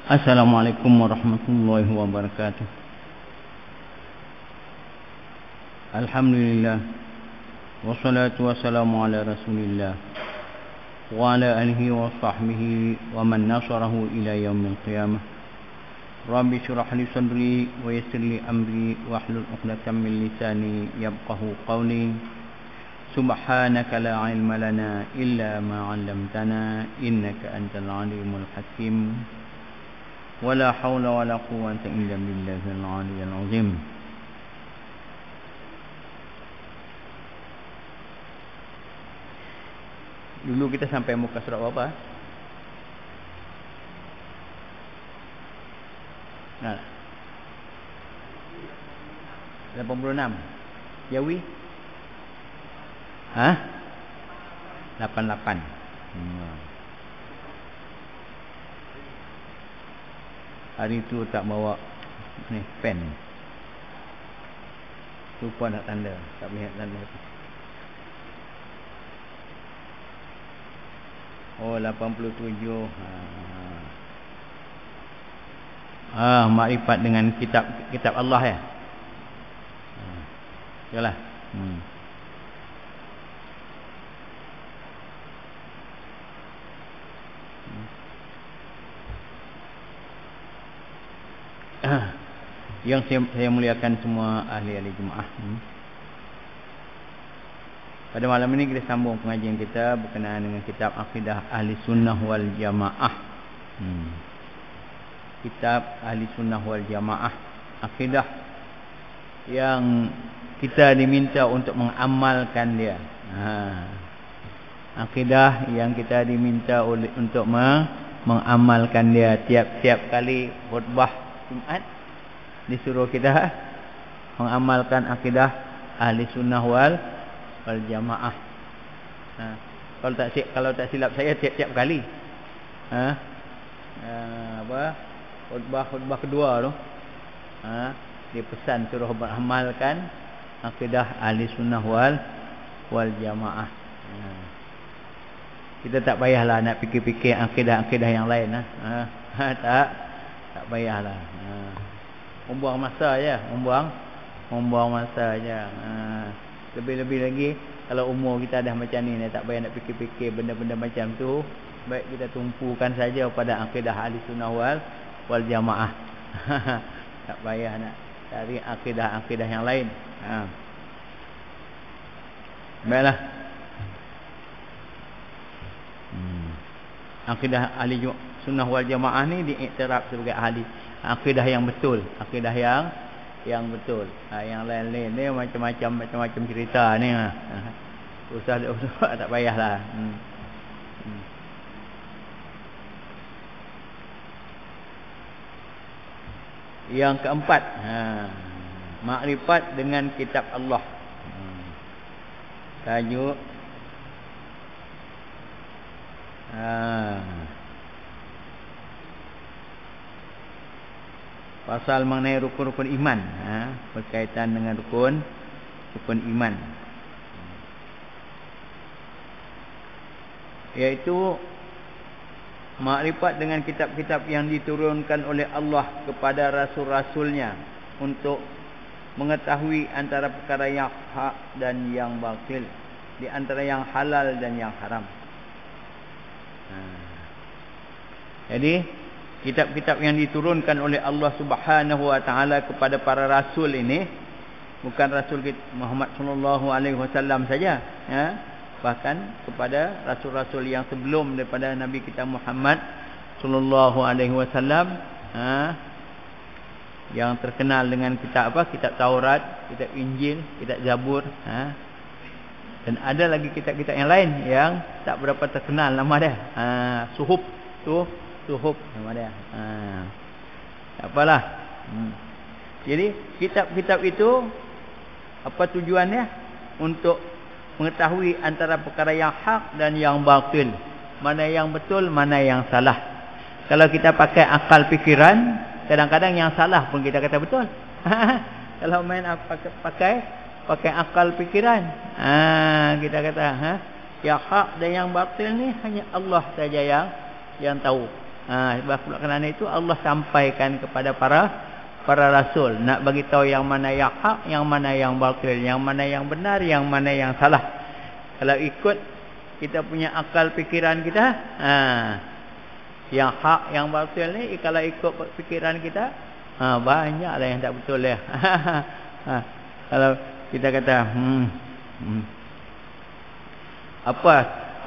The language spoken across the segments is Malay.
Assalamualaikum warahmatullahi wabarakatuh. Alhamdulillah, wassalatu wassalamu ala rasulillah wa ala alihi wa sahbihi wa man nasarahu ila yaumil qiyamah. Rabbi syrah li sadri wa yassir li amri wa hlul 'uqdatam min lisani yafqahu qawli. Subhanaka la ilma lana illa ma 'allamtana innaka antal alimul hakim. Wala haula wala quwwata illa billahil aliyyil azim. Dulu kita sampai muka surat apa? Nah. 86. Yawi? Hah? 88. Hari tu tak bawa ni pen. Lupa nak tanda, tak lihat tanda. Oh 87. Makrifat dengan kitab Allah ya. Yalah. Yang saya muliakan semua ahli-ahli Jumaah. Pada malam ini kita sambung pengajian kita berkenaan dengan kitab Aqidah Ahli Sunnah wal Jamaah. Kitab Ahli Sunnah wal Jamaah, akidah yang kita diminta untuk mengamalkan dia. Akidah yang kita diminta untuk mengamalkan dia. Tiap-tiap kali khutbah Jumaat disuruh kita mengamalkan akidah Ahli Sunnah wal Jamaah. Kalau tak silap saya tiap-tiap kali. Khutbah kedua tu. Dia pesan suruh beramalkan akidah Ahli Sunnah wal Jamaah. Kita tak payahlah nak fikir-fikir akidah-akidah yang lain. Tak payahlah. Membuang masa je, membuang masa je. Lebih-lebih lagi kalau umur kita dah macam ni, tak payah nak fikir-fikir benda-benda macam tu. Baik kita tumpukan saja pada akidah Ahli Sunnah wal Jamaah. Tak payah nak cari akidah-akidah yang lain. Baiklah. Akidah Ahli Sunnah wal Jamaah ni diiktiraf sebagai ahli akidah yang betul, akidah yang betul. Yang lain-lain ni macam-macam cerita ni. Usah tak payahlah. Yang keempat, makrifat dengan kitab Allah. Tajuk pasal mengenai rukun-rukun iman, berkaitan dengan rukun iman, iaitu makrifat dengan kitab-kitab yang diturunkan oleh Allah kepada rasul-rasulnya untuk mengetahui antara perkara yang hak dan yang batil, di antara yang halal dan yang haram. Jadi kitab-kitab yang diturunkan oleh Allah Subhanahu wa taala kepada para rasul ini, bukan Rasul Muhammad sallallahu alaihi wasallam saja, bahkan kepada rasul-rasul yang sebelum daripada Nabi kita Muhammad sallallahu alaihi wasallam, yang terkenal dengan kitab kitab Taurat, kitab Injil, kitab Zabur, dan ada lagi kitab-kitab yang lain yang tak berapa terkenal nama dia. Suhuf nama dia. Tak apalah. Jadi kitab-kitab itu apa tujuannya? Untuk mengetahui antara perkara yang hak dan yang batil, mana yang betul, mana yang salah. Kalau kita pakai akal fikiran, kadang-kadang yang salah pun kita kata betul. Kalau main pakai akal fikiran, kita kata yang hak dan yang batil ni hanya Allah saja yang tahu. Sebab kerana itu Allah sampaikan kepada para rasul, nak bagi tahu yang mana yang hak, yang mana yang batil, yang mana yang benar, yang mana yang salah. Kalau ikut kita punya akal fikiran kita, yang hak, yang batil ni, kalau ikut fikiran kita, banyaklah yang tak betul ya. Kalau kita kata,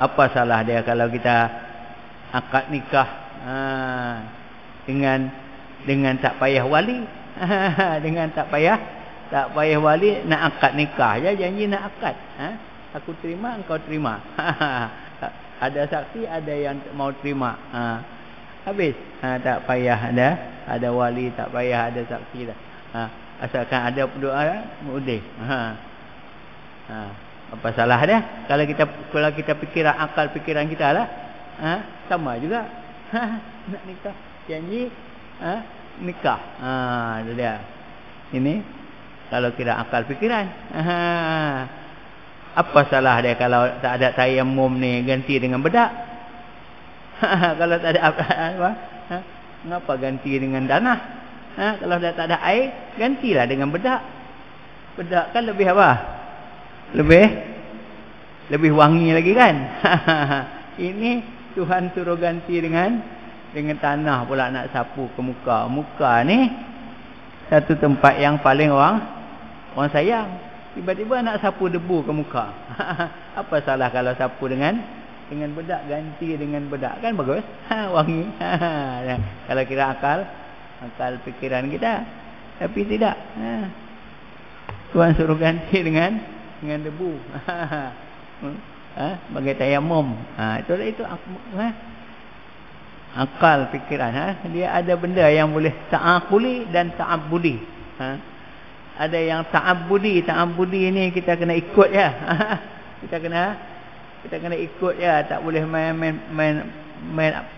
apa salah dia kalau kita akad nikah dengan tak payah wali, dengan tak payah wali, nak akad nikah je, janji nak akad. Aku terima, engkau terima. Ada saksi, ada yang mau terima. Habis. Tak payah ada wali, tak payah ada saksi dah. Asalkan ada doa, mudah. Apa salah dia? Kalau kita fikiran, akal fikiran kita lah, sama juga. Nak nikah, janji nikah. Itu dia. Ini kalau kira akal fikiran. Apa salah dia kalau tak ada tayammum ni ganti dengan bedak? Kalau tak ada apa? Mengapa ganti dengan tanah? Kalau dah tak ada air, gantilah dengan bedak. Bedak kan lebih apa? Lebih wangi lagi kan? Ini Tuhan suruh ganti dengan tanah pula nak sapu ke muka. Muka ni satu tempat yang paling orang sayang. Tiba-tiba nak sapu debu ke muka. Apa salah kalau sapu dengan bedak, ganti dengan bedak kan bagus. Wangi. Kalau kira akal fikiran kita. Tapi tidak. Tuhan suruh ganti dengan debu. Bagai tayammum. Itu akal fikiran. Dia ada benda yang boleh ta'akuli dan ta'abudi. Ada yang ta'abudi ni kita kena ikut ya. Kita kena ikut ya, tak boleh main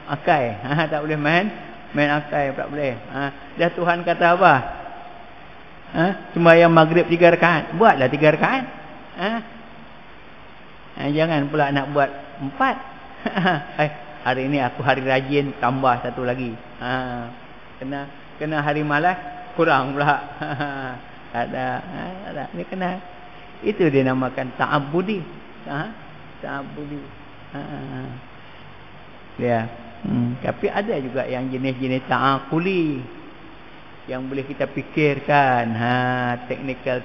akai. Tak boleh main akai, tak boleh. Dah Tuhan kata apa? Sembahyang maghrib 3 rakaat, buatlah 3 rakaat. Jangan pula nak buat 4. Hari ni aku hari rajin, tambah satu lagi. Kena hari malas, kurang pula. Ada. Ini kena. Itu dia namakan ta'abudi. Ta'abudi. Ya. Tapi ada juga yang jenis-jenis ta'akuli yang boleh kita fikirkan. Teknikal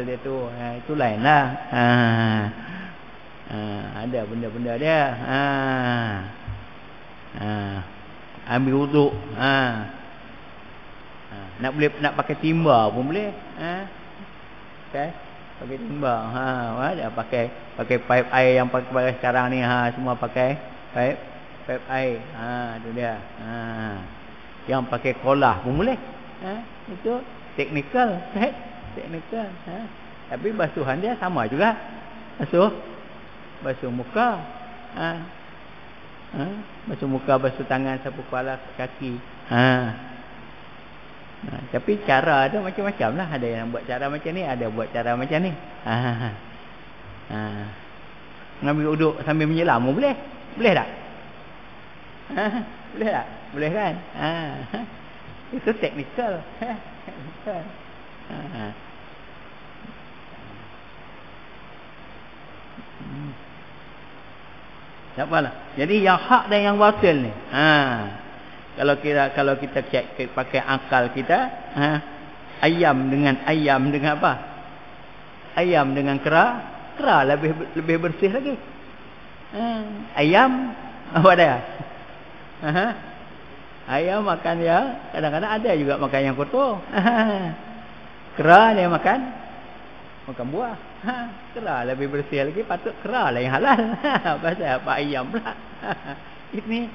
dia tu. Itu lainlah. Ada benda-benda dia. Ambil wuduk. Nak pakai timba pun boleh. Okay. Pakai timba. Ada pakai pipe air yang pakai sekarang ni. Semua pakai pipe air. Itu dia. Yang pakai kolah pun boleh. Itu teknikal. Teknikal. Tapi basuhan dia sama juga. Basuh muka. Basuh muka, basuh tangan, sapu kepala, kaki. Tapi cara ada macam-macam lah. Ada yang buat cara macam ni, ada buat cara macam ni. Ngambil uduk sambil menyelam boleh? Boleh tak? Boleh tak? Boleh kan? Itu teknikal. Tak apalah. Jadi yang hak dan yang batil ni. Kalau kita cek pakai akal kita, ayam dengan apa? Ayam dengan kera lebih bersih lagi. Ayam apa dia? Ayam makan ya, kadang-kadang ada juga makan yang kotor. Kera dia makan buah. Kera lebih bersih lagi, patut kera lah yang halal. Pasal apa ayam pula? Ini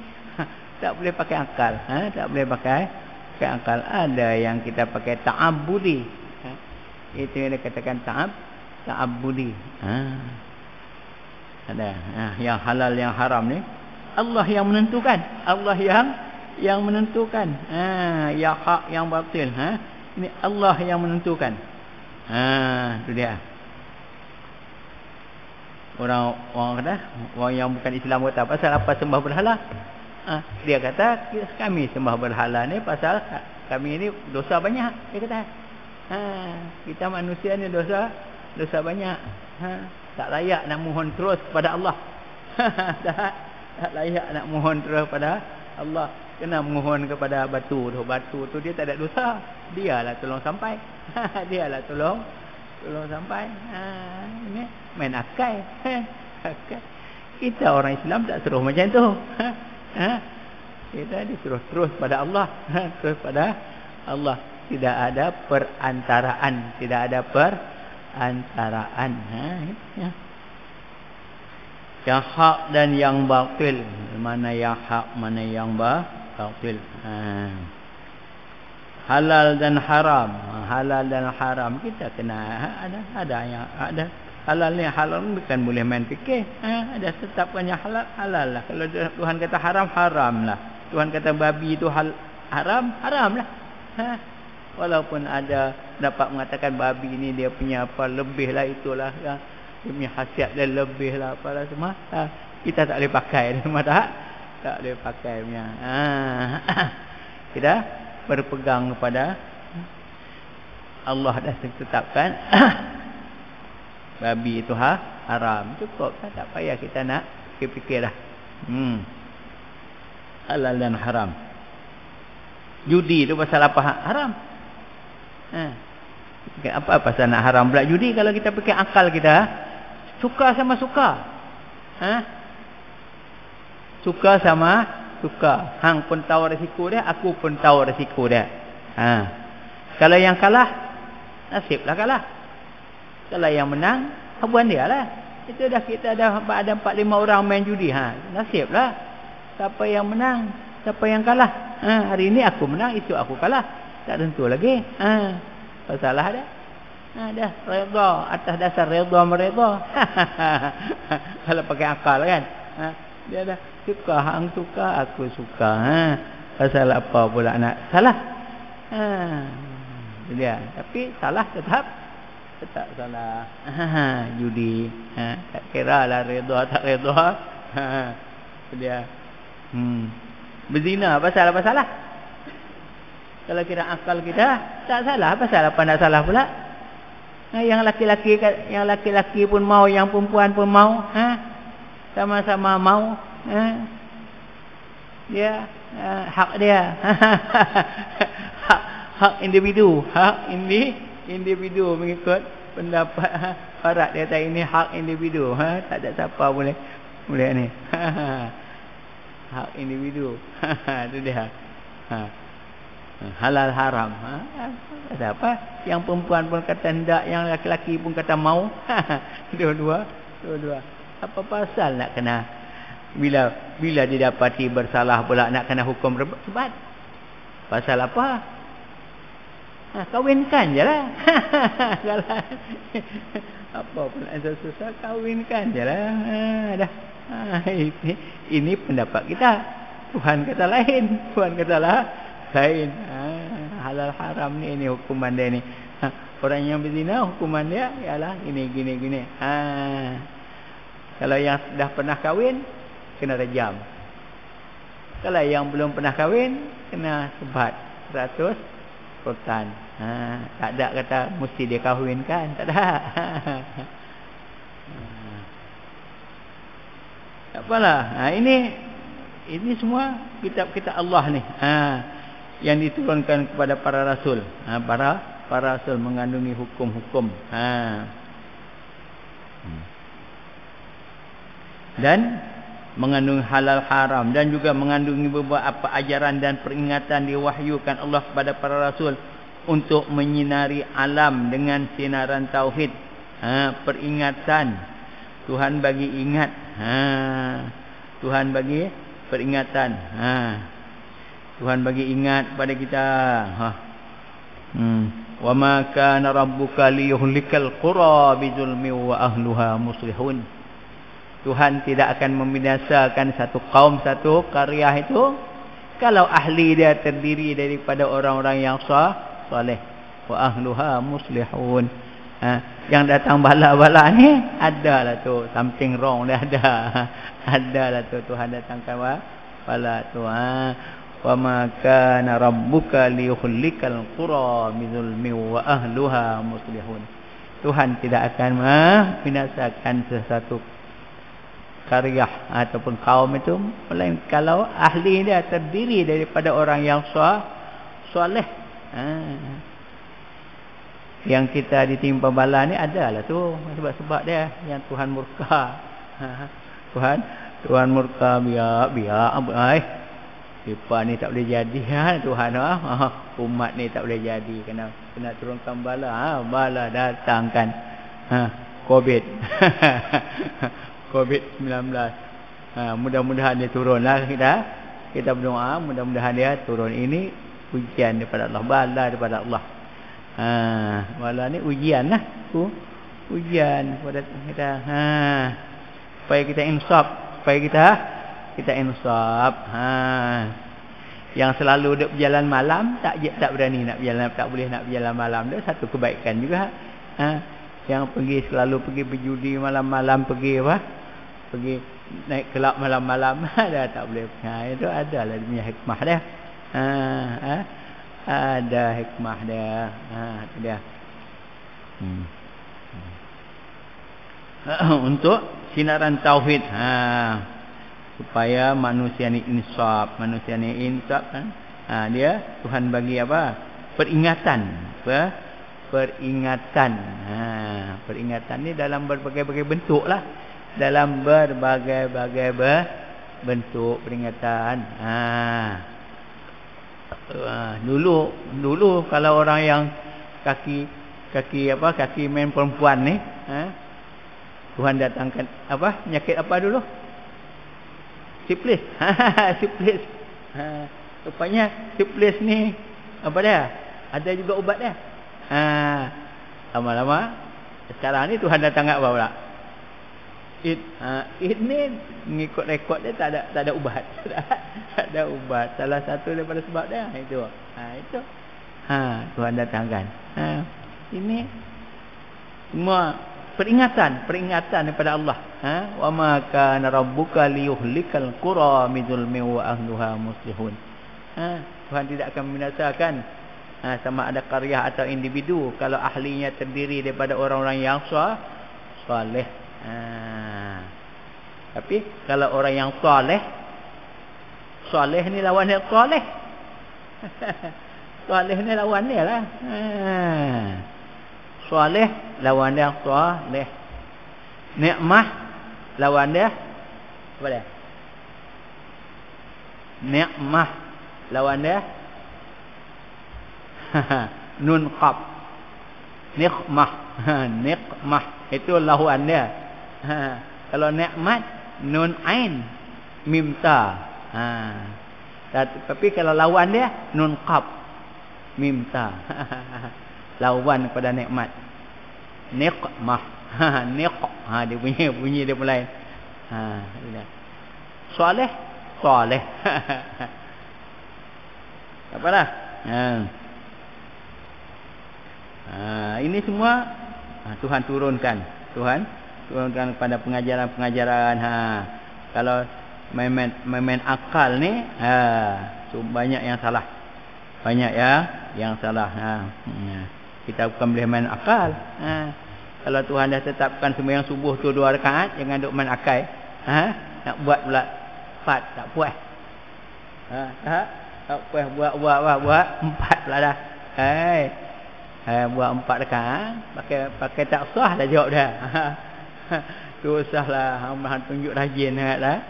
tak boleh pakai akal. Tak boleh pakai akal. Ada yang kita pakai ta'abudi. Itu yang dikatakan ta'abudi. Ada. Yang halal yang haram ni Allah yang menentukan. Allah yang menentukan. Yang hak yang batil. Ini Allah yang menentukan. Itu dia. Orang kata, orang yang bukan Islam kata pasal apa sembah berhala? Dia kata kami sembah berhala ni pasal kami ni dosa banyak. Dia kata kita manusia ni dosa banyak. Tak layak nak mohon terus kepada Allah. tak layak nak mohon terus kepada Allah. Kena mohon kepada batu tu. Batu tu dia tak ada dosa. Dialah tolong sampai. Dialah tolong sampai. Ini main akal. Akal. Kita orang Islam tak suruh macam tu. Kita disuruh terus pada Allah. Terus pada Allah. Tidak ada perantaraan. Tidak ada perantaraan. Yang hak dan yang batil. Mana yang hak, mana yang batil. Halal dan haram. Halal dan haram kita kena ada yang ada. Halal ni halal bukan boleh main fikir. Ada tetapkannya halal lah. Kalau Tuhan kata haram, haram lah. Tuhan kata babi itu haram, haram lah. Walaupun ada dapat mengatakan babi ni dia punya apa lebih lah itulah. Dia punya khasiat dia lebih lah apalah semua. Kita tak boleh pakai. Tak boleh pakai punya. Kita berpegang kepada Allah dah tetapkan babi itu haram. Cukup lah. Tak payah kita nak fikir dah. Halal dan haram. Judi tu pasal apa haram? Apa pasal nak haram pula judi? Kalau kita fikir akal kita, suka sama suka. Suka sama suka. Hang pun tahu risiko dia, aku pun tahu risiko dia. Kalau yang kalah, nasiblah kalah. Kalau yang menang, habuan dia lah. Itu dah kita dah ada 4-5 orang main judi. Nasiblah. Siapa yang menang, siapa yang kalah. Hari ini aku menang, esok aku kalah. Tak tentu lagi. Salah dia. Dah redha atas dasar redha meredha. Kalau pakai akal kan. Dia dah suka, hang suka, aku suka. Pasal apa pula nak salah? Dia. Tapi salah tetap salah. Judi. Tak kira lah redha tak redha. Dia. Berzina pasal apa salah? Kalau kira akal kita tak salah, pasal apa nak salah pula? Yang laki-laki pun mau, yang perempuan pun mau, sama-sama mau, dia hak dia. hak individu, individu mengikut pendapat Barat dia kata ini hak individu. Tak ada siapa boleh ni. Hak individu. Itu dia. Halal haram. Ada apa? Yang perempuan pun kata hendak, yang laki-laki pun kata mau. Dua-dua. Apa pasal nak kena bila didapati bersalah pula nak kena hukum sebat? Pasal apa? Kawinkan je lah. Apa pun ada susah, kawinkan je lah. Dah. Ini pendapat kita. Tuhan kata lain. Lain. Halal haram ni, ini hukuman dia ni. Orang yang berzina hukuman dia ialah gini. Kalau yang dah pernah kahwin kena rejam. Kalau yang belum pernah kahwin kena sebat 100 pertan. Tak ada kata mesti dia kahwinkan, tak ada. Tak apalah. Ini semua kitab-kitab Allah ni. Yang diturunkan kepada para rasul. Para rasul mengandungi hukum-hukum. Dan mengandungi halal haram, dan juga mengandungi beberapa ajaran dan peringatan diwahyukan Allah kepada para rasul untuk menyinari alam dengan sinaran tauhid. Peringatan. Tuhan bagi ingat. Tuhan bagi peringatan. Tuhan bagi ingat pada kita. Wa ma kana rabbuka liyuhlikal qura bizulmi wa ahluha muslihun. Tuhan tidak akan membinasakan satu kaum, satu qaryah itu kalau ahli dia terdiri daripada orang-orang yang saleh. Wa ahluha muslihun. Yang datang bala-bala ni adalah tu something wrong dia ada. Adalah tu Tuhan datangkan pala tu. Wa ma kana rabbuka liyuhlikal qura bizulmi wa ahluha muslihun. Tuhan tidak akan membinasakan sesuatu qaryah ataupun kaum itu melainkan kalau ahli dia terdiri daripada orang yang soleh. Yang kita ditimpa bala ni adalah tu sebab-sebab dia yang Tuhan murka. Tuhan murka biar siapa ni tak boleh jadi Tuhan umat ni tak boleh jadi kena turunkan bala bala datangkan COVID COVID-19 mudah-mudahan dia turunlah kita berdoa mudah-mudahan dia turun. Ini ujian daripada Allah, bala daripada Allah. Bala ni ujian lah ujian kepada kita supaya kita insaf, supaya kita insaf. Yang selalu duduk berjalan malam tak berani nak berjalan, tak boleh nak berjalan malam, dia satu kebaikan juga. Yang selalu pergi berjudi malam-malam, pergi naik kelab malam-malam dah tak boleh. Itu adalah punya hikmah dia. Ada hikmah dia. Itu dia. Untuk sinaran tauhid. Supaya manusia ni insaf, kan? Dia Tuhan bagi apa? Peringatan. Peringatan ni dalam berbagai-bagai bentuk lah. Dalam berbagai-bagai bentuk peringatan. Dulu kalau orang yang kaki main perempuan ni, Tuhan datangkan penyakit apa dulu? Siflis. Siflis. Rupanya siflis ni apa dia? Ada juga ubat dia. Lama-lama sekarang ni Tuhan datang apa pula? Ini mengikut rekod dia tak ada ubat. Tak ada ubat. Salah satu daripada sebab dia itu. Itu. Tuhan datangkan. Ini semua peringatan daripada Allah. Wa ma kana rabbuka liyuhlikal qura bizulmi wa ahluha muslihun. Tuhan tidak akan membinasakan sama ada qaryah atau individu kalau ahlinya terdiri daripada orang-orang yang soleh. Tapi kalau orang yang soleh ni lawan dia soleh. Soleh ni lawan dia lah. Soleh lawan dia soleh. Nikmah lawan dia apa dia? Nikmah lawan dia nun qaf. Nikmah. Nikmah itu lawan dia. Kalau nikmat nun ain mim ta. Tapi kalau lawan dia nun qaf mim ta. Lawan kepada nikmat. Nikmah. Dia bunyi dia mulai. Soleh. Apa dah? Ini semua Tuhan turunkan kepada pengajaran-pengajaran. Kalau main akal ni banyak yang salah. Kita bukan boleh main akal. Kalau Tuhan dah tetapkan sembahyang subuh tu 2 rakaat, jangan duk main akal. Nak buat pula 4 tak puas. Tak puas buat 4 pula dah. Buat 4 rakaat pakai tak sah dah jawab dah. Tu usahlah hang tunjuk rajin lah.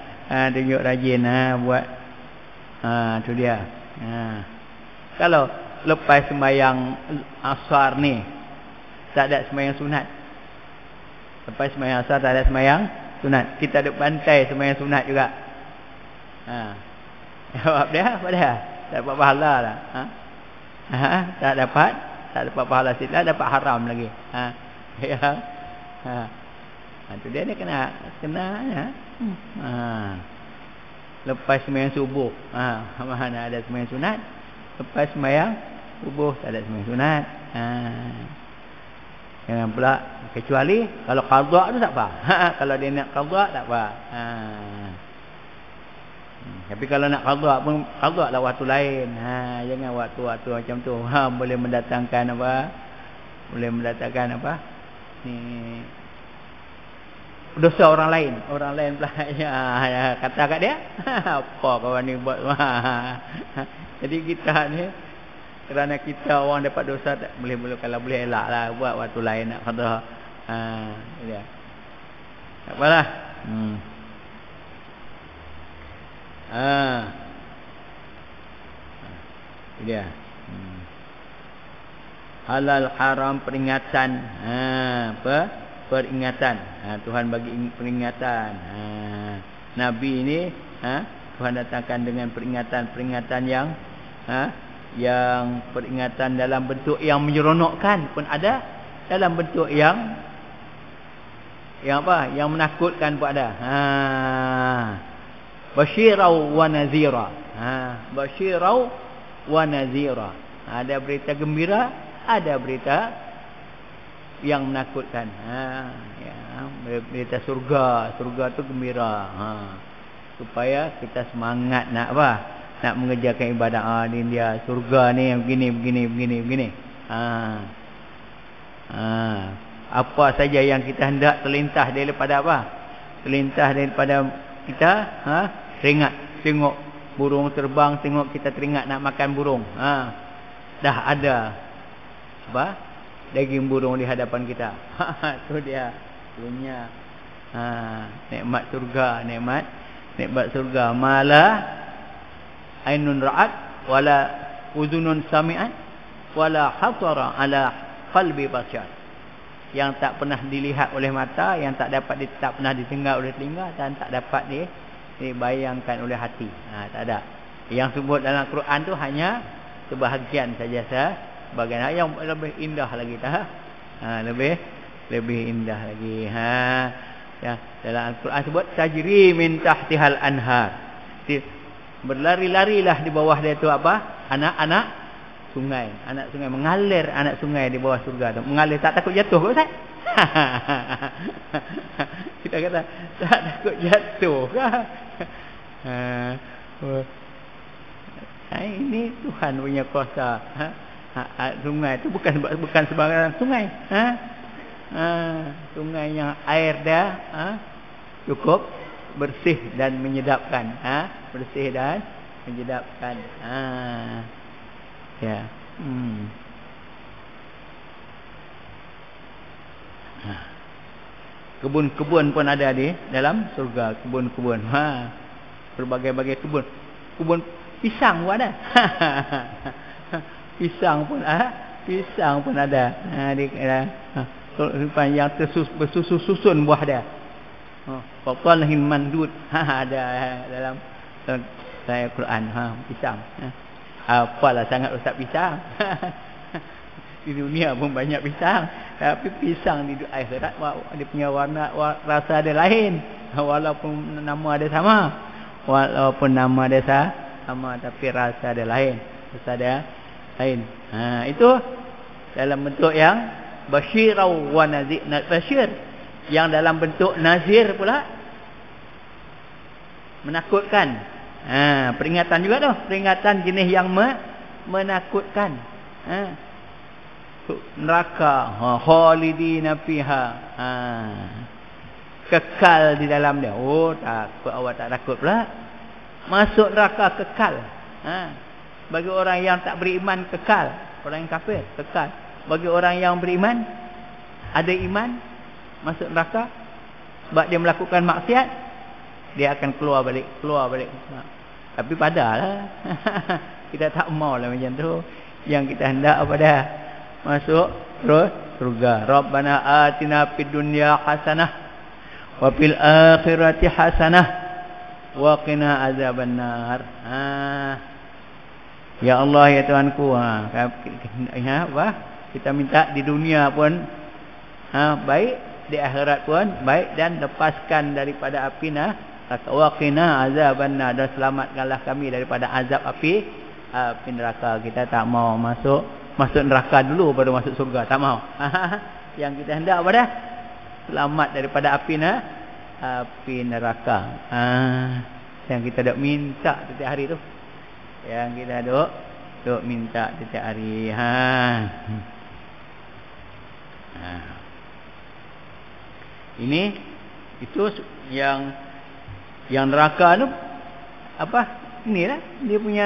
Tunjuk rajin buat. Tu dia. Kalau lepas sembahyang asar ni tak ada sembahyang sunat. Lepas sembahyang asar tak ada sembahyang sunat. Kita duk bantai sembahyang sunat juga. Jawab dia apa dia? Tak dapat pahala lah. Tak dapat pahala sila, dapat haram lagi. Tu dia ni kena ya. Lepas sembahyang subuh, mana ada sembahyang sunat. Lepas sembahyang subuh tak ada sembahyang sunat. Jangan pula kecuali kalau qada tu tak apa. Kalau dia nak qada tak apa. Tapi kalau nak qada pun qada lah waktu lain. Jangan waktu-waktu macam tu. Boleh mendatangkan apa? Boleh mendatangkan apa? Ni dosa orang lain. Orang lain pula kata kat dia, apa kawan ni buat? Jadi kita ni kerana kita orang dapat dosa tak boleh kalau boleh elaklah buat waktu lain nak qada. Ya. Tak apalah. Dia. Halal haram peringatan. Apa? Peringatan. Tuhan bagi peringatan. Nabi ini Tuhan datangkan dengan peringatan-peringatan yang yang peringatan dalam bentuk yang menyeronokkan pun ada, dalam bentuk yang apa? Yang menakutkan pun ada. Basyirau wa nazira. Basyirau wa nazira. Ada berita gembira, ada berita yang menakutkan. Ya, berita surga. Surga tu gembira. Supaya kita semangat nak apa? Nak mengerjakan ibadah. Ni dia surga ni yang begini. Apa saja yang kita hendak terlintas daripada apa? Terlintas daripada kita, teringat tengok burung terbang, tengok kita teringat nak makan burung. Dah ada apa? Daging burung di hadapan kita. Tu dia punya nikmat surga, nikmat surga. Malah ainun ra'at wala uzunun sami'at wala khatara ala qalbi bashar. Yang tak pernah dilihat oleh mata, yang tak pernah didengar oleh telinga, dan tak dapat dibayangkan oleh hati. Tak ada. Yang sebut dalam Quran tu hanya sebahagian saja, sebahagian yang lebih indah lagi dah. Lebih indah lagi. Ya, dalam Al-Quran sebut tajri min tahtihal anhar. Berlari-larilah di bawah dia tu apa? Anak-anak sungai. Anak sungai mengalir, anak sungai di bawah surga tu. Mengalir tak takut jatuh ke Ustaz? Kita kata tak takut jatuh ke? Ini Tuhan punya kuasa. Sungai tu bukan sembarang sungai. Sungai yang air dia cukup bersih dan menyedapkan. Bersih dan menyedapkan. Ya. Kebun-kebun pun ada di dalam surga. Kebun-kebun. Berbagai-bagai kebun. Kebun pisang pun ada. Pisang pun ada. Yang bersusun buah dia. Fatalhin mandud. Ada dalam Al-Quran. Pisang. Apalah sangat ustaz pisang. Di dunia pun banyak pisang, tapi pisang di akhirat dia punya warna rasa dia lain. Walaupun nama dia sama, tapi rasa dia lain. Rasa dia lain. Itu dalam bentuk yang basyirau wa nazir. Basyir yang dalam bentuk nazir pula, menakutkan. Peringatan juga tu, peringatan jenis yang menakutkan. Neraka, khalidina fiha, kekal di dalam dia. Takut, awak tak takut pula. Masuk neraka kekal. Bagi orang yang tak beriman kekal, orang yang kafir kekal. Bagi orang yang beriman, ada iman, masuk neraka sebab dia melakukan maksiat, dia akan keluar balik. Tapi padalah kita tak maulah macam tu. Yang kita hendak apa dah? Masuk terus surga. Rabbana atina fid dunya hasanah wa fil akhirati hasanah wa qina azabannar. Ya Allah, ya Tuhanku, kita minta di dunia pun baik, di akhirat pun baik, dan lepaskan daripada api wa qina azabannar, dan selamatkanlah kami daripada azab api neraka. Kita tak mau masuk neraka dulu baru masuk surga, tak mau. Yang kita hendak apa dah? Selamat daripada api neraka. Yang kita dok minta setiap hari tu. Yang kita dok minta setiap hari. Ini itu yang neraka tu apa? Inilah dia punya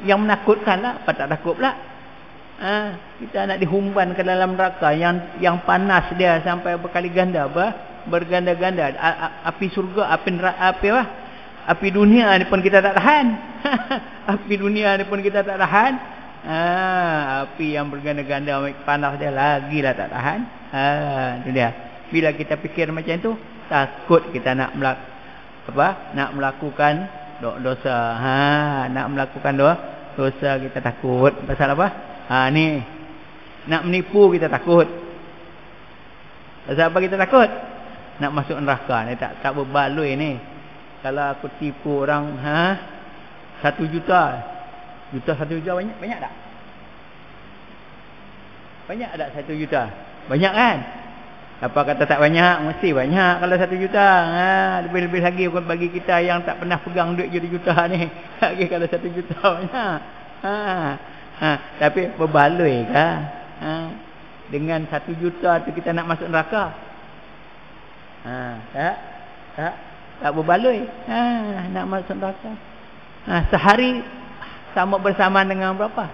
yang menakutkan lah. Apa tak takut pula? Kita nak dihumban ke dalam neraka yang panas dia sampai berkali ganda, berganda-ganda. Api surga, api dunia ni pun kita tak tahan. Api dunia ni pun kita tak tahan. Api yang berganda-ganda panas dia lagi lah tak tahan. Itu dia. Bila kita fikir macam tu, takut kita nak melakukan dosa. Nak melakukan dosa kita takut. Pasal apa? Ni nak menipu kita takut. Pasal apa kita takut? Nak masuk neraka ni tak berbaloi ni. Kalau aku tipu orang 1 juta. 1 juta banyak tak? Banyak tak 1 juta? Banyak kan? Apa kata tak banyak? Mesti banyak kalau 1 juta. Lebih-lebih lagi bagi kita yang tak pernah pegang duit juta ni. Lagi kalau 1 juta banyak. Tapi berbaloi ke? Dengan 1 juta tu kita nak masuk neraka? Tak berbaloi. Nak masuk neraka. Sehari sama bersamaan dengan berapa?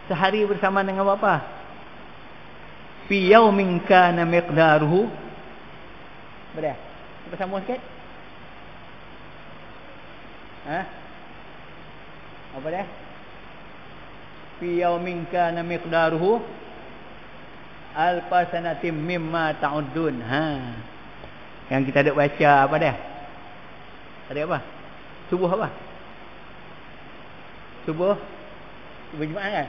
Sehari bersamaan dengan berapa? Fi yaumin kana miqdaruhu. Berapa? Kita sambung sikit. Apa dia? Fi yaumin kana miqdaruhu alfa sanatin mimma ta'uddun. Yang kita duk baca apa dia? Tadi apa? Subuh apa? Subuh Jumaat kan?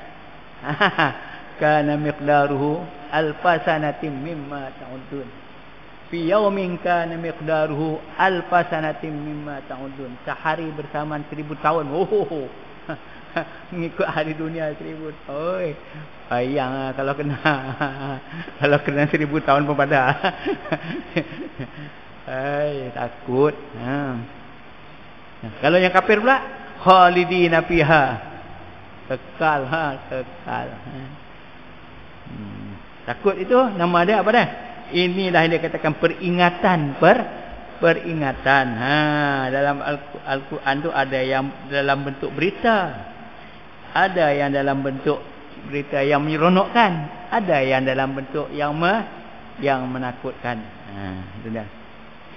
Kana miqdaruhu alfa sanatin mimma ta'uddun. Fi yaumin kana miqdaruhu alfa sanatin mimma ta'uddun. Sehari bersamaan 1000 tahun. Mengikut hari dunia 1000 tahun. Bayang kalau kena 1000 tahun pun pada. Takut. Kalau yang kafir pula khalidina fiha. Kekal. Takut itu nama dia apa dah? Inilah dia katakan peringatan. Peringatan. Dalam Al-Quran tu ada yang dalam bentuk berita. Ada yang dalam bentuk berita yang menyeronokkan. Ada yang dalam bentuk yang menakutkan. Itu dia.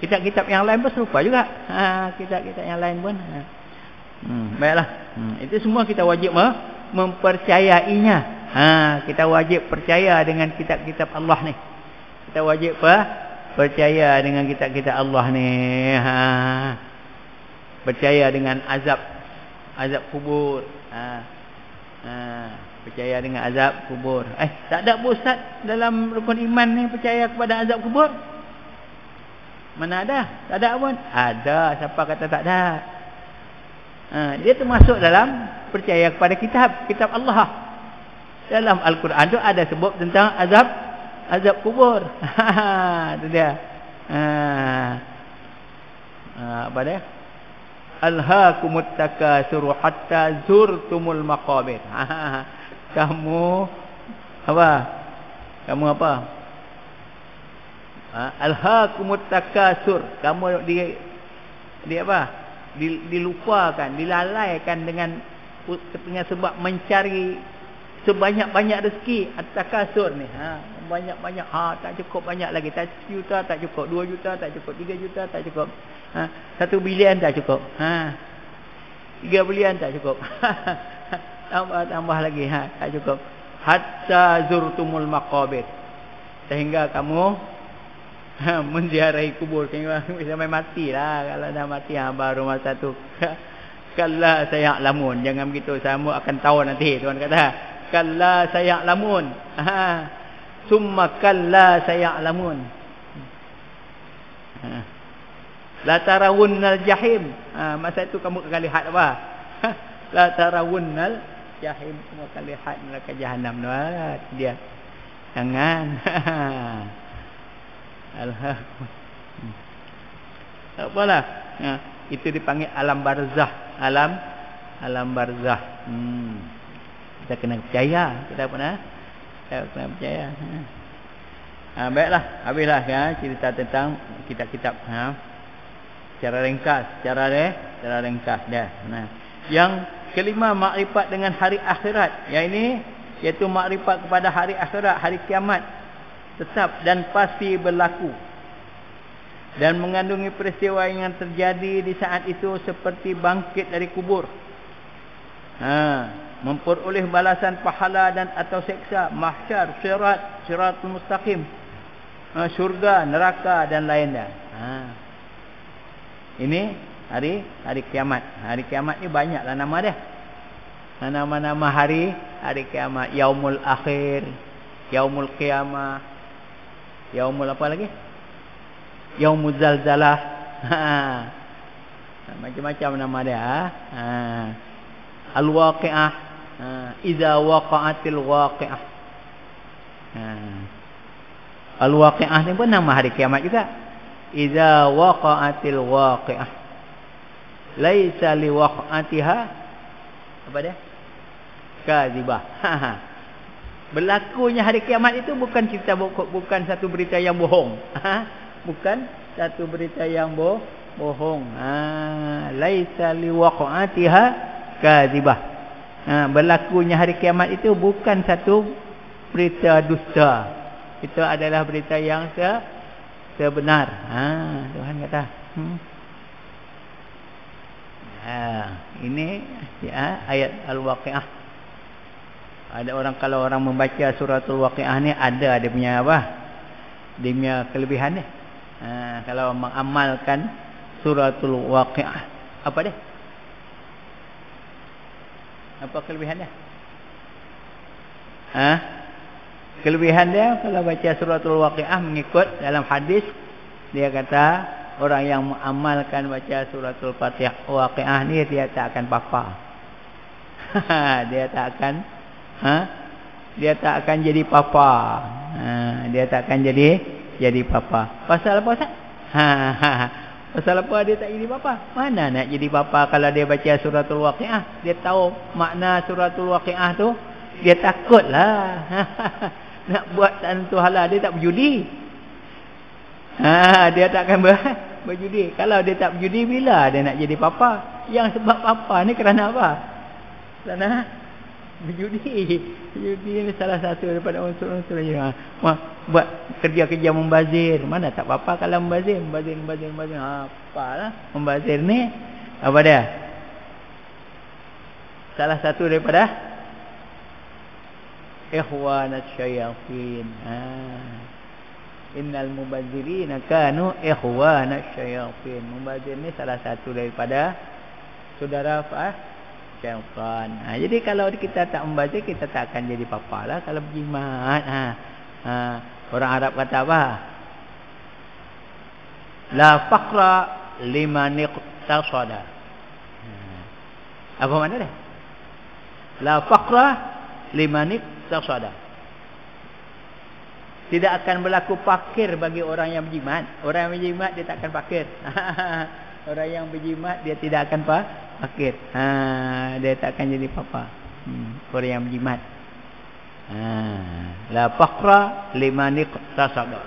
Kitab-kitab yang lain pun serupa juga. Kitab-kitab yang lain pun. Baiklah. Itu semua kita wajib mempercayainya. Kita wajib percaya dengan kitab-kitab Allah ni. Kita wajib percaya dengan kitab-kitab Allah ni. Percaya dengan azab kubur. Percaya dengan azab kubur. Tak ada ustaz dalam rukun iman ni percaya kepada azab kubur? Mana ada? Tak ada pun. Ada. Siapa kata tak ada? Dia termasuk dalam percaya kepada kitab Allah. Dalam Al-Quran tu ada sebut tentang azab kubur. Itu dia. Apa dia? Alhaakumut takasur hatta zurtumul maqabir. Kamu apa? Alhaakumut takasur. Kamu di apa? Dilupakan, dilalaikan dengan sebab mencari sebanyak-banyak rezeki. At-takasur ni. Banyak-banyak. Tak cukup banyak lagi. 1 juta tak cukup. 2 juta tak cukup. 3 juta tak cukup. 1 bilion tak cukup. 3 bilion tak cukup. tambah lagi. Tak cukup. Hatta zurtumul maqabir. Sehingga kamu menziarahi kubur. Sampai matilah. Kalau dah mati baru masa tu. Kalla saya'lamun. Jangan begitu, sama akan tahu nanti. Tuan kata kalla saya'lamun. Summa kalla saya'lamun. La tarawunnal jahim. Masa itu kamu akan lihat apa? La tarawunnal jahim. Kamu akan lihat neraka jahanam. Dia. Jangan. Apalah. Itu dipanggil alam barzah. Alam barzah. Kita kena percaya. Kita kena percaya. Baiklah, habislah cerita tentang kitab-kitab. Secara ringkas dah. Yang kelima, makrifat dengan hari akhirat. Yang ini iaitu makrifat kepada hari akhirat, hari kiamat tetap dan pasti berlaku, dan mengandungi peristiwa yang terjadi di saat itu seperti bangkit dari kubur, memperoleh balasan pahala dan atau seksa, mahsyar, siratul mustaqim, syurga, neraka dan lainnya. Ini hari kiamat. Hari kiamat ni banyaklah nama dia. Nama-nama hari kiamat. Yaumul akhir, yaumul qiyamah, yaumul apa lagi? Yaumul zalzalah. Macam-macam nama dia. Al-waqi'ah, iza waqa'atil waqi'ah. Al-waqi'ah ni pun nama hari kiamat juga. Iza waqa'atil waqi'ah, laisa li waqa'atiha apa dia? Kadzibah. Berlakunya hari kiamat itu bukan bukan satu berita yang bohong. Bukan satu berita yang bohong. Laisa li waqa'atiha kadzibah. Berlakunya hari kiamat itu bukan satu berita dusta. Itu adalah berita yang sebenar. Tuhan kata. Ini ayat Al-Waqi'ah. Ada orang, kalau orang membaca suratul Waqi'ah ni, ada dia punya apa? Dia punya kelebihan dia. Kalau mengamalkan suratul Waqi'ah, apa dia? Apa kelebihan dia? Kelebihan dia kalau baca suratul Waqi'ah mengikut dalam hadis, dia kata orang yang mengamalkan baca suratul Fatihah Waqi'ah ni dia tak akan apa-apa. Dia tak akan jadi papa. Dia tak akan jadi papa. Pasal apa Ustaz? Pasal apa dia tak jadi papa? Mana nak jadi papa kalau dia baca suratul Waqi'ah? Dia tahu makna suratul Waqi'ah tu, dia takutlah. Nak buat tentu halal, dia tak berjudi. Dia tak akan berjudi. Kalau dia tak berjudi, bila dia nak jadi papa? Yang sebab papa ni kerana apa? Kerana berjudi. Berjudi ni salah satu daripada unsur-unsur yang buat kerja-kerja membazir. Mana tak papa kalau membazir. Apalah membazir ni? Apa dia? Salah satu daripada ikhwanat syayatin. Innal mubadzirina kanu ikhwanat syayatin. Mubadzir ni salah satu daripada saudara syaitan. Jadi kalau kita tak membazir, kita tak akan jadi papa lah kalau berjimat. Orang Arab kata apa? La faqra liman iqtasada. Apa makna dia? La faqra liman iqtasada. Tidak akan berlaku fakir bagi orang yang berjimat. Orang yang berjimat dia tak akan fakir. Orang yang berjimat dia tidak akan fakir. Dia tak akan jadi papa. Orang yang berjimat. La faqra liman iqtasada.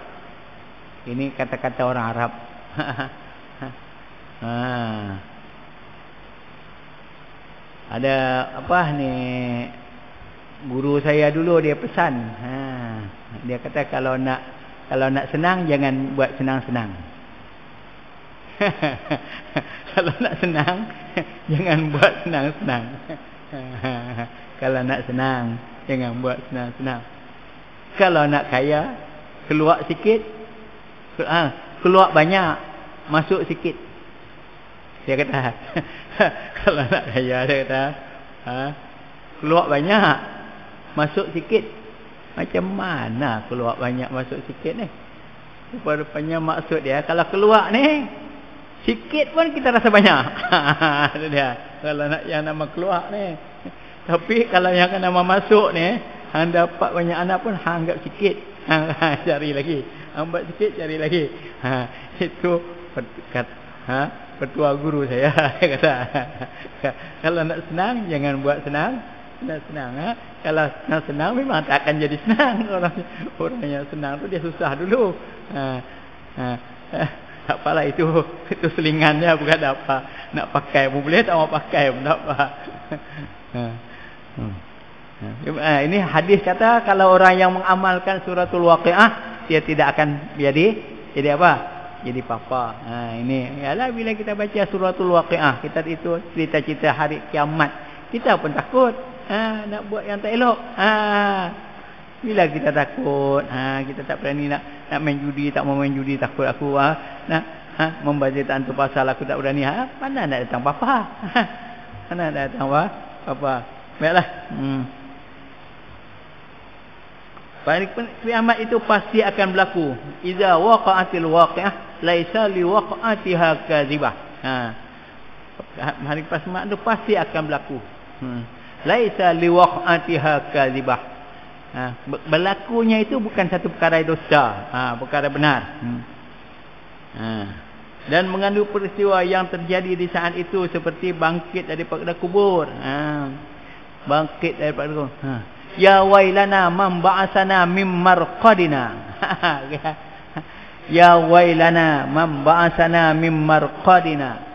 Ini kata-kata orang Arab. Ada apa ni? Guru saya dulu dia pesan. Dia kata kalau nak senang jangan buat senang-senang. Kalau nak senang jangan buat senang-senang. Kalau nak senang jangan buat senang-senang. Kalau nak kaya keluar sikit, keluar banyak, masuk sikit. Dia kata kalau nak kaya dia kata keluar banyak, masuk sikit. Macam mana keluar banyak masuk sikit ni? Rupanya maksud dia kalau keluar ni sikit pun kita rasa banyak. Itu dia. Kalau nak yang nama keluar ni. Tapi kalau yang nama masuk ni, hang dapat banyak anak pun hang anggap sikit. Cari lagi. Hang buat sikit cari lagi. Itu Petua guru saya. Dia kata, kalau nak senang jangan buat senang. Nak senang, kalau nak senang memang tak akan jadi senang. Orang yang senang tu dia susah dulu. Tak apalah itu selingannya, bukan apa. Nak pakai pun boleh, tak mau pakai pun tak apa. Ini hadis kata kalau orang yang mengamalkan suratul Waqiah, dia tidak akan jadi apa? Jadi papa. Ini ialah bila kita baca suratul Waqiah, kita itu cerita-cerita hari kiamat, kita pun takut. Nak buat yang tak elok. Bila kita takut, kita tak berani nak main judi, tak mau main judi, takut aku nak membazir tantu pasal aku tak berani. Mana nak datang papa? Mana nak datang papa? Baiklah. Kiamat itu pasti akan berlaku. Iza waqa'atil waqi'ah laisa liwaqa'atiha kadzibah. Hari kiamat itu pasti akan berlaku. Laisa liwaqa'atiha kadzibah. Berlakunya itu bukan satu perkara dosa, perkara benar. Dan mengandung peristiwa yang terjadi di saat itu seperti bangkit daripada kubur. Bangkit daripada kubur. Ya wailana man ba'asana mim marqadina. Ya wailana man ba'asana mim marqadina.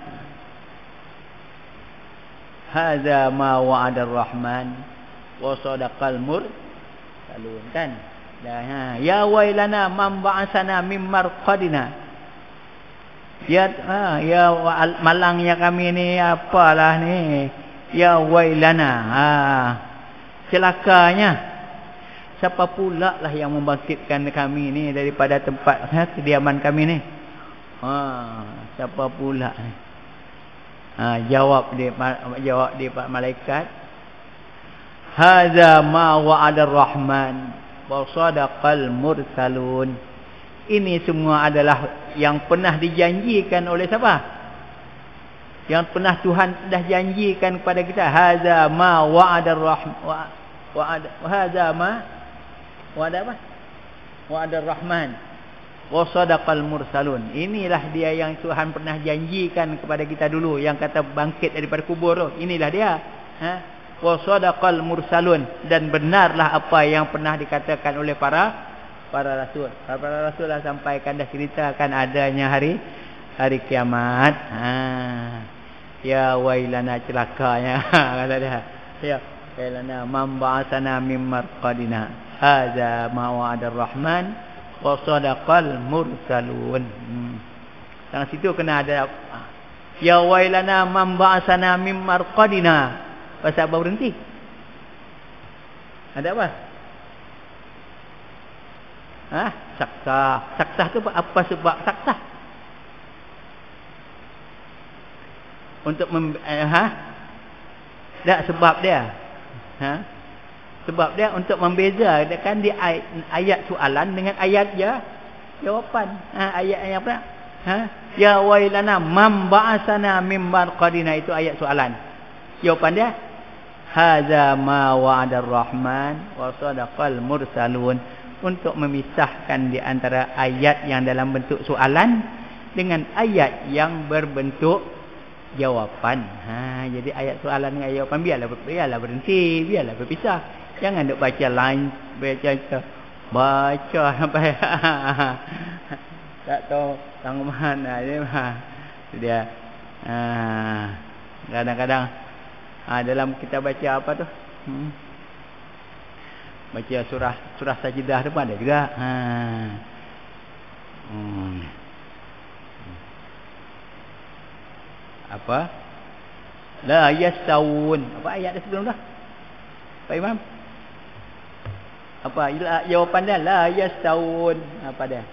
Hadza ma wa'ada ar-rahman wa sadaqal mursalun, kan? Ya wailana man ba'asana mim marqadina. Ya malangnya kami ni, apalah ni. Ya wailana. Celakanya. Siapa pula lah yang membangkitkan kami ni daripada tempat kediaman kami ni? Siapa pula ni? Jawab dia Pak malaikat. Hadza ma wa'ada ar-rahman wa sadaqal mursalun. Ini semua adalah yang pernah dijanjikan oleh siapa? Yang pernah Tuhan dah janjikan kepada kita. Hadza ma wa'ada ar-rahman hadza ma wa'ada apa? Wa'ada ar-rahman wa sadaqal mursalun. Inilah dia yang Tuhan pernah janjikan kepada kita dulu, yang kata bangkit daripada kubur tu. Inilah dia. Wa sadaqal mursalun, dan benarlah apa yang pernah dikatakan oleh para rasul. Para rasul dah sampaikan, dah ceritakan adanya hari kiamat. Ya wailana, celakanya. Kata dia. Ya wailana man ba'asana mim marqadina. Hadza ma wa'ada ar-rahman wa sadaqal mursalun. Dalam situ kena ada ya wailana man ba'asana mim marqadina. Pasal apa berhenti? Ada apa? Saksah tu apa sebab saksah? Untuk tak sebab dia. Sebab dia untuk membezakan di ayat soalan dengan ayat jawapan. Ayat yang apa? Ya wailana man ba'asana mim marqadina, itu ayat soalan. Jawapan dia hadza ma wa'ada ar-rahman wa sadaqal mursalun, untuk memisahkan di antara ayat yang dalam bentuk soalan dengan ayat yang berbentuk jawapan. Jadi ayat soalan dengan ayat jawapan biarlah berhenti, biarlah berpisah. Jangan duk baca line, baca sampai tak tahu tanggungan dia. Kadang-kadang dalam kita baca apa tu? Baca surah Sajdah tu pun ada juga. Apa? La yastawun. Apa ayat dia sebelum dah? Pak Imam? Apa jawapan dia? La yastawun. Apa dia?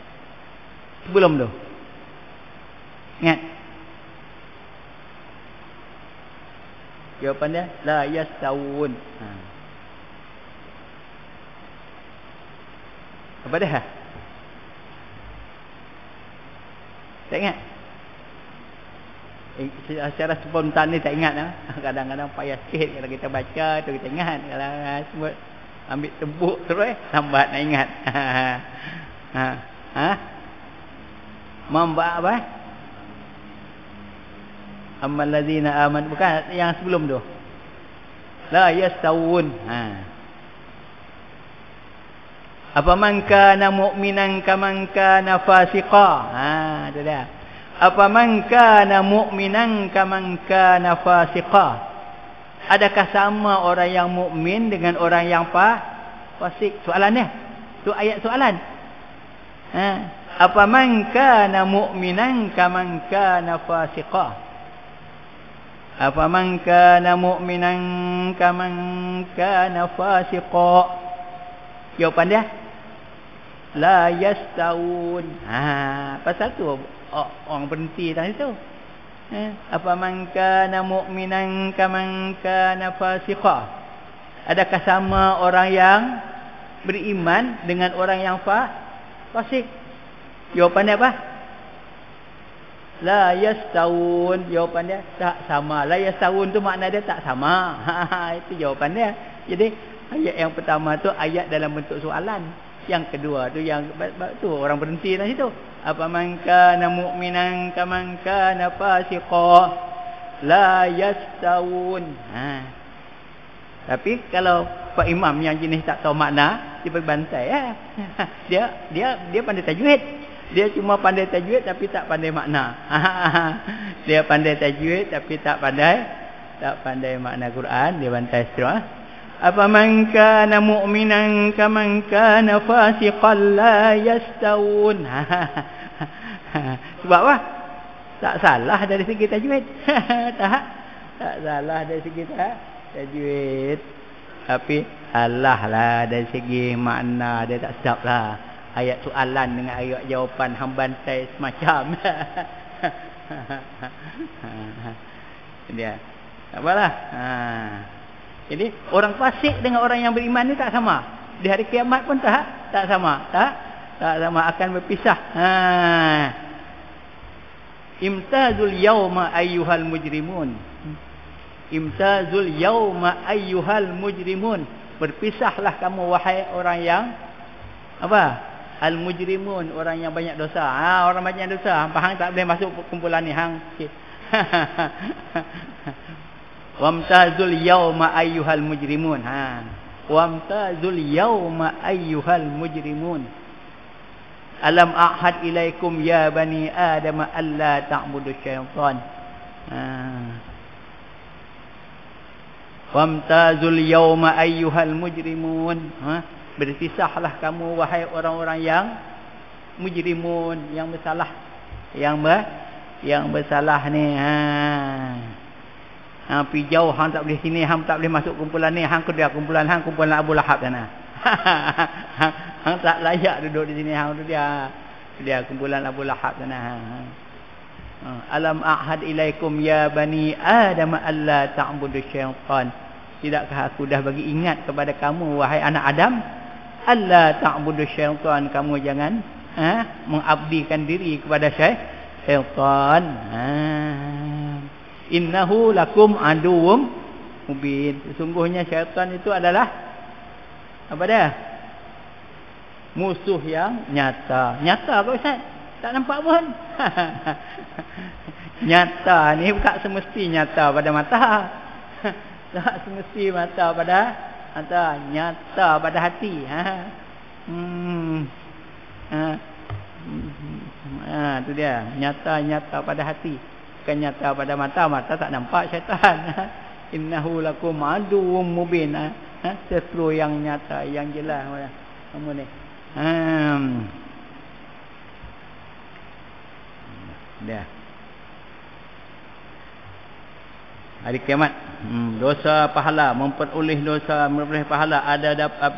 Sebelum tu. Ingat? Jawapan dia la yastawun. Apa dia? Tak ingat? Secara spontan ni tak ingat lah. Kadang-kadang payah sikit kalau kita baca tu kita ingat. Kalau semua ambil tebuk terus lambat nak ingat. Mamba apa? Ammal ladzina amanu, bukan yang sebelum tu. La yastawun. Apa man kana mu'minan kaman kana fasiqa. Tu dia. Apa man kana mu'minan kaman kana fasiqa. Adakah sama orang yang mukmin dengan orang yang fasik? Soalannya. Tu ayat soalan. Apa man kana mu'minan kaman kana fasiqa. Apa man kana mu'minan kaman kana fasiqa. Jawapan dia la yastawun. Pasal tu orang berhenti tadi tu. Apa man kana mu'minan kaman kana fasiqa. Adakah sama orang yang beriman dengan orang yang fasik? Jawapan dia apa? La yastawun. Jawapan dia tak sama. La yastawun tu makna dia tak sama. Itu jawapan dia. Jadi ayat yang pertama tu ayat dalam bentuk soalan. Yang kedua tu yang tu orang berhenti dalam situ. Apa man kana mu'minan kaman kana fasiqa la yastawun. Tapi kalau Pak Imam yang jenis tak tahu makna, dia berbantai dia pandai tajwid. Dia cuma pandai tajwid tapi tak pandai makna. Dia pandai tajwid tapi tak pandai makna Quran, dia bantai terus. Apa man kana mu'minan kaman kana fasiqan la yastawun. Sebab apa? Tak salah dari segi tajwid. tak salah dari segi tajwid. Tapi salah lah dari segi makna, dia tak sedap lah. Ayat soalan dengan ayat jawapan hang bantai semacam. Dia. Apalah. Jadi orang fasik dengan orang yang beriman ni tak sama. Di hari kiamat pun tak sama. Tak sama, akan berpisah. Imtazul yawma ayyuhal mujrimun. Imtazul yawma ayyuhal mujrimun. Berpisahlah kamu wahai orang yang apa? Al mujrimun, orang yang banyak dosa. Orang banyak dosa, hang tak boleh masuk kumpulan ni hang. Wamtazul yawma ayyuhal mujrimun. Wamtazul yawma ayyuhal mujrimun. Alam a'had ilaikum ya bani Adam alla ta'budu syaitan. Wamtazul yawma ayyuhal mujrimun. Berpisahlah kamu wahai orang-orang yang mujrimun, yang bersalah, yang bersalah ni. Pi jauh hang tak boleh sini, hang tak boleh masuk kumpulan ni, hang kedia kumpulan hang, kumpulan Abu Lahab sana. Hang tak layak duduk di sini, hang tu dia kumpulan Abu Lahab sana. Alam a'had ilaikum ya bani Adam alla ta'budu syaitan. Tidakkah aku dah bagi ingat kepada kamu wahai anak Adam, alla ta'budu syaitan, kamu jangan mengabdikan diri kepada syaitan. Innahu lakum aduwwum mubin. Sesungguhnya syaitan itu adalah apa dia? Musuh yang nyata. Nyata apa Ustaz? Tak nampak pun. Nyata ni bukan semesti nyata pada mata. Tak semesti mata pada mata, nyata pada hati. Tu dia, nyata pada hati. Bukan nyata pada mata, mata tak nampak syaitan. Innahu lakum aduwwum mubin. Sesuatu yang nyata, yang jelas. Kamu ni. Dia. Hari kiamat. Dosa pahala, memperoleh dosa, memperoleh pahala, ada dapat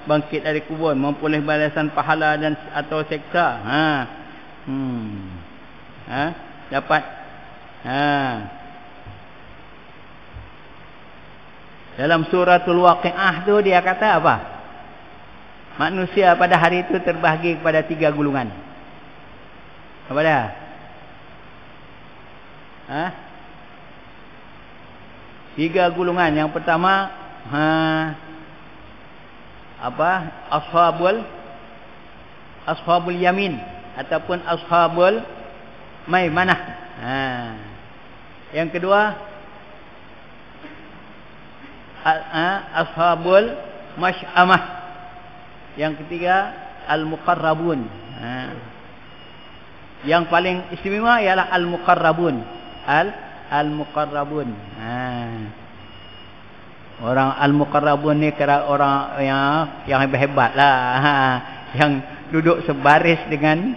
bangkit dari kubur, memperoleh balasan pahala dan atau seksa. Dapat. Dalam suratul Waqiah tu dia kata apa? Manusia pada hari itu terbahagi kepada 3 gulungan. Apa dia? Tiga gulungan. Yang pertama ashabul yamin ataupun ashabul maimanah. Yang kedua ashabul masy'amah. Yang ketiga al-muqarrabun. Yang paling istimewa ialah al-muqarrabun. Al-muqarrabun. Orang al-muqarrabun ni kira orang yang hebat-hebat lah. Yang duduk sebaris dengan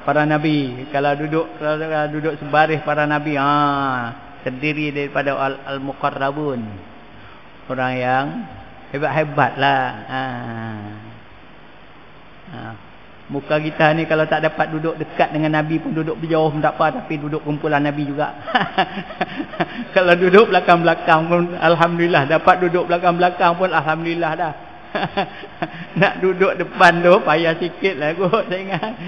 para nabi. Kalau duduk sebaris para nabi, terdiri daripada al-muqarrabun. Orang yang hebat-hebat lah. Muka kita ni kalau tak dapat duduk dekat dengan Nabi pun, duduk berjauh pun tak apa, tapi duduk kumpulan Nabi juga. Kalau duduk belakang-belakang pun alhamdulillah, dapat duduk belakang-belakang pun alhamdulillah dah. Nak duduk depan tu payah sikit lah kot, saya ingat.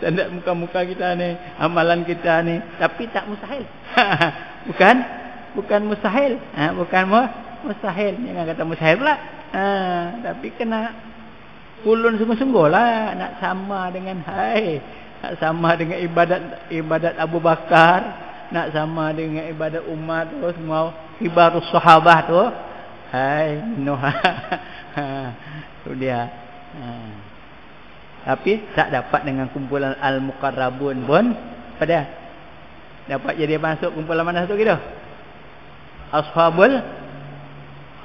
Standard muka-muka kita ni, amalan kita ni, tapi tak mustahil. Bukan mustahil. Bukan mustahil. Jangan kata mustahil pula. Tapi kena ulun sungguh-sungguh lah nak sama dengan nak sama dengan ibadat Abu Bakar, nak sama dengan ibadat Umar tu, semua kibarus sahabah tu. Tu dia. Tapi tak dapat dengan kumpulan al-muqarrabun pun pada dapat jadi masuk kumpulan mana satu gitu?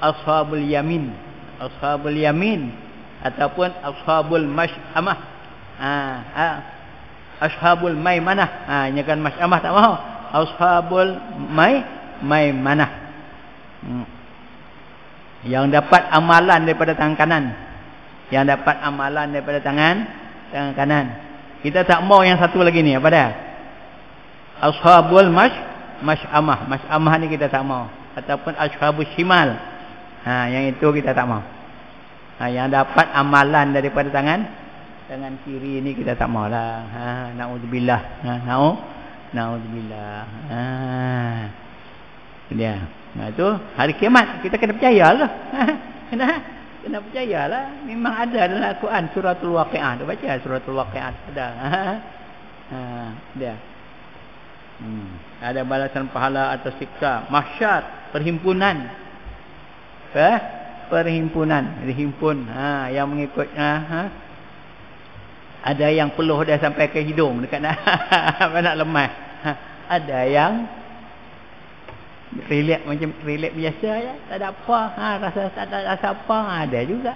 Ashabul yamin. Ashabul yamin ataupun ashabul masy'amah. Ashabul maimanah. Ini kan masy'amah tak mahu. Ashabul maimanah. Yang dapat amalan daripada tangan kanan. Yang dapat amalan daripada tangan kanan. Kita tak mau yang satu lagi ni, apa dah? Ashabul masy'amah. Masy'amah ni kita tak mau. Ataupun ashabul shimal. Yang itu kita tak mau. Yang dapat amalan daripada tangan kiri ni kita tak maulah. Naudzubillah. Naudzubillah. Dia. Itu hari kiamat kita kena percayalah. Kena percayalah. Memang ada dalam Al-Quran suratul Waqiah. Tu baca suratul Waqiah ada. Dia. Ada balasan pahala atau siksa, mahsyar, perhimpunan. Perhimpunan, dihimpun, yang mengikut, ada yang peluh dah sampai ke hidung dekat nak lemas. Ada yang relax macam relax biasa je, tak ada apa, rasa tak ada rasa apa, ada juga.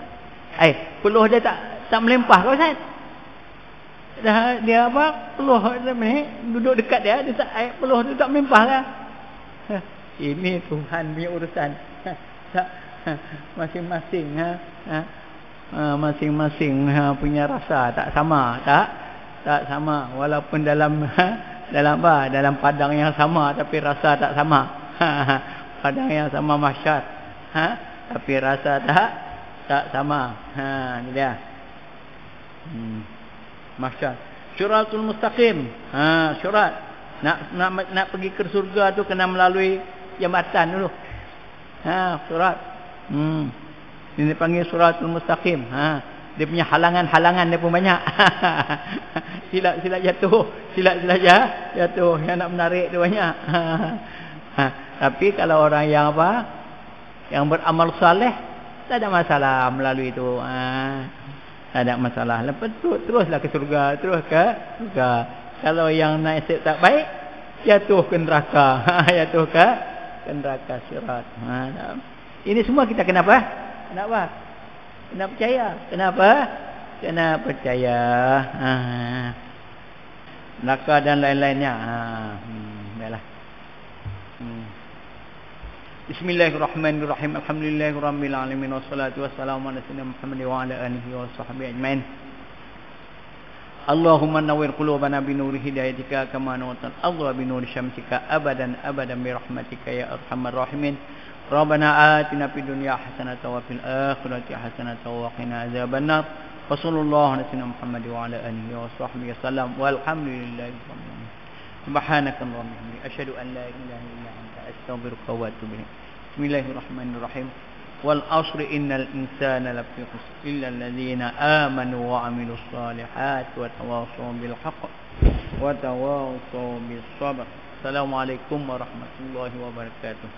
Peluh dia tak melempah kau Ustaz. Dia apa? Peluh ni duduk dekat dia tak peluh dia tak melempah lah. Ini Tuhan punya urusan. Masing-masing masing-masing punya rasa tak sama, tak sama, walaupun dalam padang yang sama tapi rasa tak sama. Padang yang sama mahsyar, tapi rasa tak sama. Ni dia. Mahsyar. Syiratul mustaqim. Syurat nak pergi ke surga tu kena melalui jambatan dulu. Surat. Ini panggil suratul mustaqim. Dia punya halangan-halangan dia pun banyak. Silat-silat jatuh, silat-silat jatuh, yang nak menarik dia banyak. Tapi kalau orang yang yang beramal saleh, tak ada masalah melalui itu. Tak ada masalah. Lepas tu teruslah ke surga, terus ke surga. Kalau yang nasib tak baik, jatuh ke neraka. Jatuh ke neraka sirat. Ini semua kita kenapa? Kena percaya. Kenapa? Kena percaya. Neraka dan lain-lainnya. Baiklah. Bismillahirrahmanirrahim. Alhamdulillahirabbil alamin wassalatu wassalamu ala sayyidina Muhammad wa ala alihi washabbihi ajmain. Allahumma nawwir qulubana bi nuri hidayatika kama nawwartal ardha bi nuri syamsika abadan bi rahmatika ya arhamar rahimin. Rabbana atina fid dunya hasanatan wa fil akhirati hasanatan wa qina adzabannar. Wassallallahu ala sayyidina Muhammad wa ala alihi washabbihi wasallam. Walhamdulillahi rabbil alamin. Subhanakallahumma wa bihamdika asyhadu an la ilaha illa anta astaghfiruka wa atubu ilaik. Bismillahirrahmanirrahim. Wal 'ashri innal insana lafi khusr illa alladhina amanu wa 'amilus salihati wa tawassaw bil haqq wa tawassaw bis sabr. Assalamualaikum warahmatullahi wabarakatuh.